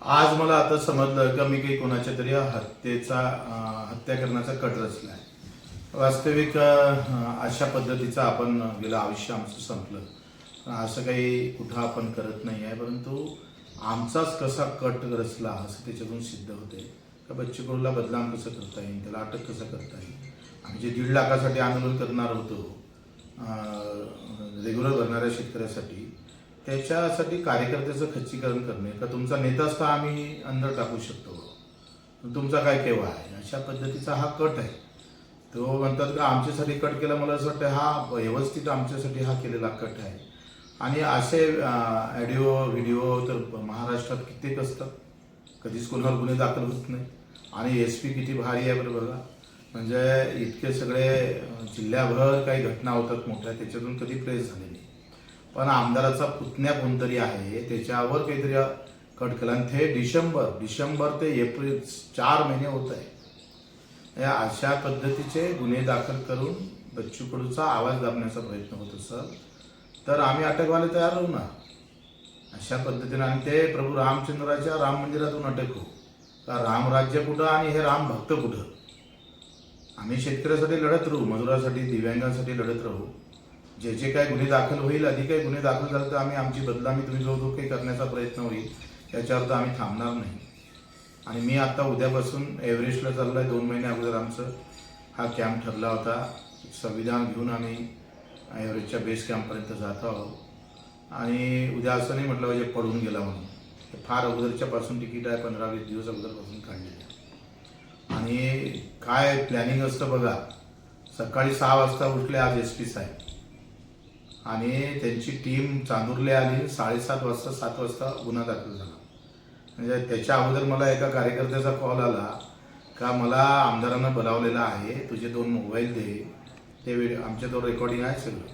आज मला आता समजलं का मी काही कोणाच्या तरी हत्या करण्याचा कट रचला आहे. वास्तविक अशा पद्धतीचं आपण गेलं आयुष्य आमचं संपलं असं काही कुठं आपण करत नाही आहे, परंतु आमचाच कसा कट रचला असं त्याच्यातून सिद्ध होते का बच्चू कडूला बदनाम कसं करता येईल, त्याला अटक कसं करता येईल. आम्ही जे 1.5 लाखासाठी आंदोलन करणार होतो रेग्युलर भरणाऱ्या शेतकऱ्यासाठी, त्याच्यासाठी कार्यकर्त्याचं खच्चीकरण करणे का तुमचा नेताच का आम्ही अंदर टाकू शकतो, तुमचा काय केव्हा आहे, अशा पद्धतीचा हा कट आहे. तो म्हणतात का आमच्यासाठी कट केला. मला असं वाटतं हा व्यवस्थित आमच्यासाठी हा केलेला कट आहे. आणि असे ऑडिओ व्हिडिओ तर महाराष्ट्रात कित्येक असतात, कधीच कोणावर गुन्हे दाखल होत नाही. आणि SP किती भारी आहे बरं बघा, म्हणजे इतके सगळे जिल्ह्याभर काही घटना होतात मोठ्या, त्याच्यातून कधी प्रेस झाली नाही. पण आमदाराचा पुतण्या कोणतरी आहे त्याच्यावर काहीतरी कट केला आणि ते डिसेंबर ते एप्रिल 4 महिने होत आहे. या अशा पद्धतीचे गुन्हे दाखल करून बच्चू कडूचा आवाज दाबण्याचा प्रयत्न होत असेल तर आम्ही अटक व्हायला तयार राहू ना अशा पद्धतीने. आणि ते प्रभू रामचंद्राच्या राम मंदिरातून अटक हो का, रामराज्य कुठं आणि हे राम भक्त कुठं. आम्ही शेतकऱ्यासाठी लढत राहू, मजुरासाठी, दिव्यांगांसाठी लढत राहू. जे जे काही गुन्हे दाखल होईल, अधिक काही गुन्हे दाखल झाले तर आम्ही आमची बदनामी तुम्ही जो काही करण्याचा प्रयत्न होईल त्याच्यावर तर आम्ही थांबणार नाही. आणि मी आता उद्यापासून एव्हरेस्टला चाललो आहे. 2 महिने अगोदर आमचं हा कॅम्प ठरला होता. संविधान घेऊन आम्ही एव्हरेस्टच्या बेस कॅम्पपर्यंत जात आहोत. आणि उद्या असं नाही म्हटलं पाहिजे पडून गेला म्हणून, फार अगोदरच्यापासून तिकीट आहे, 15-20 दिवस अगोदरपासून काढलेलं. आणि काय प्लॅनिंग असतं बघा. सकाळी 6 वाजता उठले आज SP साहेब आणि त्यांची टीम चांदूरला आली. 7:30 वाजता 7 वाजता गुन्हा दाखल झाला. म्हणजे त्याच्या अगोदर मला एका कार्यकर्त्याचा कॉल आला का मला आमदारांना बोलावलेलं आहे, तुझे 2 मोबाईल दे, ते आमच्याजवळ रेकॉर्डिंग आहे सगळं,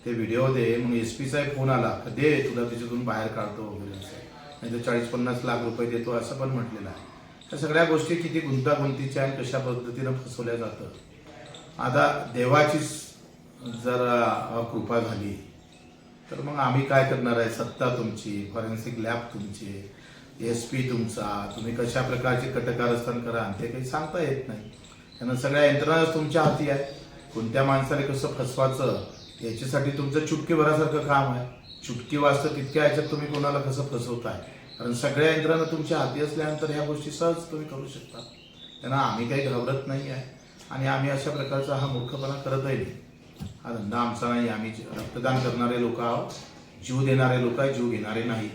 ते व्हिडिओ दे. मग SP साहेब फोन आला का दे तुला त्याच्यातून बाहेर काढतो वगैरे असं, नाही तर 40-50 लाख रुपये देतो असं पण म्हटलेलं आहे. त्या सगळ्या गोष्टी किती गुंतागुंतीच्या आणि कशा पद्धतीनं फसवल्या जातं. आता देवाचीच जर कृपा झाली तर मग आम्ही काय करणार आहे. सत्ता तुमची, फॉरेन्सिक लॅब तुमची, SP तुमचा, तुम्ही कशा प्रकारचे कटकारस्थान करा ते काही सांगता येत नाही. त्यांना सगळ्या यंत्रणाच तुमच्या हाती आहे. कोणत्या माणसाने कसं फसवायचं याच्यासाठी तुमचं चुटकीभरासारखं काम आहे. चुटकी वाजतं तितक्या ह्याच्यात तुम्ही कोणाला कसं फसवताय, कारण सगळ्या यंत्रणा तुमच्या हाती असल्यानंतर ह्या गोष्टी सहज तुम्ही करू शकता. त्यांना आम्ही काही घाबरत नाही आहे आणि आम्ही अशा प्रकारचा हा मूर्खपणा करतही नाही. हा धंदा आमचा नाही. आम्ही रक्तदान करणारे लोक आहोत, जीव देणारे लोक आहे, जीव घेणारे नाही.